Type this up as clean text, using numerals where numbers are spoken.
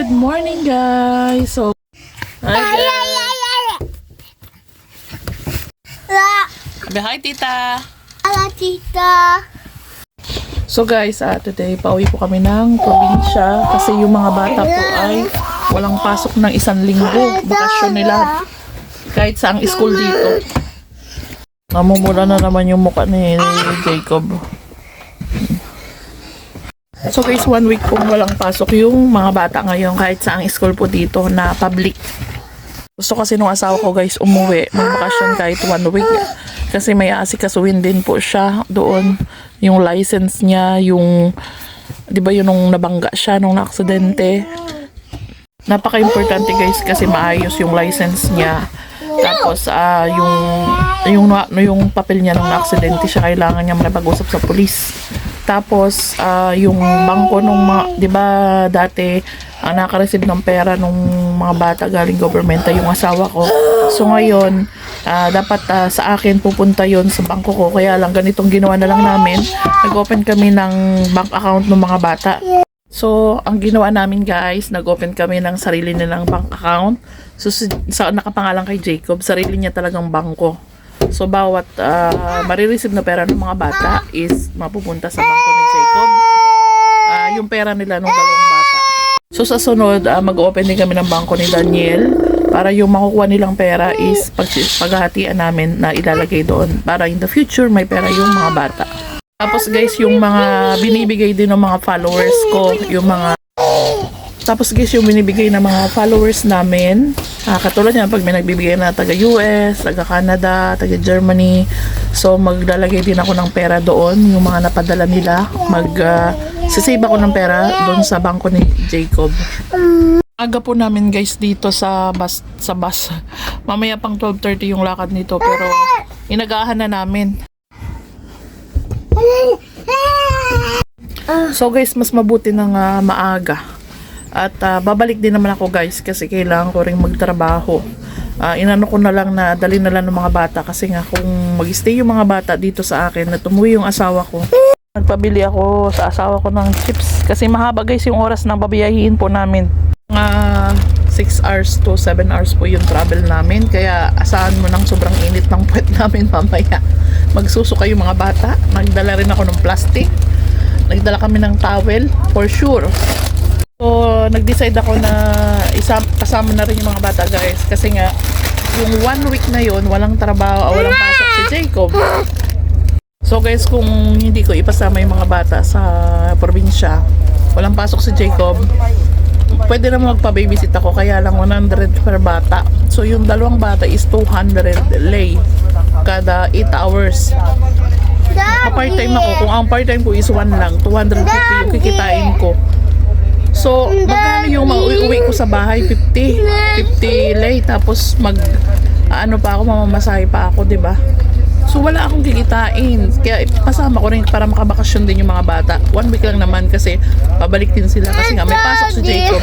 Good morning, guys. So, hi, guys. Sabi, hi, tita. Hello, tita. So, guys, today, pauwi po kami ng probinsya kasi yung mga bata po ay walang pasok ng 1 linggo. Bakasyon nila kahit saang school dito. Namumula na naman yung mukha ni Jacob. So guys, 1 week pong walang pasok yung mga bata ngayon kahit saang school po dito na public. Gusto kasi nung asawa ko guys umuwi, magbakasyon kahit 1 week. Kasi may aasikasuhin din po siya doon. Yung license niya, yung, di ba yun nung nabangga siya, nung na-aksidente. Napaka-importante guys kasi maayos yung license niya. Tapos yung papel niya nung na-aksidente siya, kailangan niya makipag-usap sa pulis. Tapos yung bangko nung mga, 'di ba dati naka-receive ng pera nung mga bata galing government yung asawa ko. So ngayon dapat sa akin pupunta yon sa bangko ko. Kaya lang ganitong ginawa na lang namin. Nag-open kami ng bank account ng mga bata. So ang ginawa namin guys, nag-open kami ng sarili nilang bank account. So sa nakapangalan kay Jacob, sarili niya talagang bangko. So, bawat marireceive na pera ng mga bata is mapupunta sa bangko ni Jacob. Yung pera nila ng dalawang bata. So, sa sunod, mag-open din kami ng bangko ni Daniel para yung makukuha nilang pera is paghahatian namin na ilalagay doon. Para in the future, may pera yung mga bata. Tapos guys, yung mga binibigay din ng mga followers ko, yung binibigay ng mga followers namin, katulad yan pag may nagbibigay na taga US, taga Canada, taga Germany, so maglalagay din ako ng pera doon, yung mga napadala nila, sisave ako ng pera doon sa bangko ni Jacob. Aga po namin guys dito sa bus. Mamaya pang 12:30 yung lakad nito, pero inagahan na namin. So guys, mas mabuti ng maaga. At babalik din naman ako guys kasi kailangan ko rin magtrabaho. Inano ko na lang na dali na lang ng mga bata kasi nga kung mag-stay yung mga bata dito sa akin na tumuwi yung asawa ko. Nagpabili ako sa asawa ko ng chips kasi mahaba guys yung oras ng babiyahiin po namin. 6 hours to 7 hours po yung travel namin, kaya asahan mo ng sobrang init ng puwet namin mamaya. Magsusuka yung mga bata. Nagdala rin ako ng plastic. Nagdala kami ng towel for sure. So, nag-decide ako na kasama na rin yung mga bata guys kasi nga yung 1 week na yun walang trabaho, walang pasok si Jacob. So guys, kung hindi ko ipasama yung mga bata sa probinsya, walang pasok si Jacob, pwede naman magpa-babysit ako, kaya lang 100 per bata. So yung dalawang bata is 200 lei kada 8 hours. Pa-part-time ako, kung ang part-time ko is 1 lang, 250 yung kikitain ko. So, magkano yung mauwi ko sa bahay? 50 lei. Tapos mamamasahe pa ako, 'di ba? So, wala akong kikitain. Kaya pasama ko rin para makabakasyon din yung mga bata. 1 week lang naman kasi pabalik din sila kasi nga may pasok si Jacob.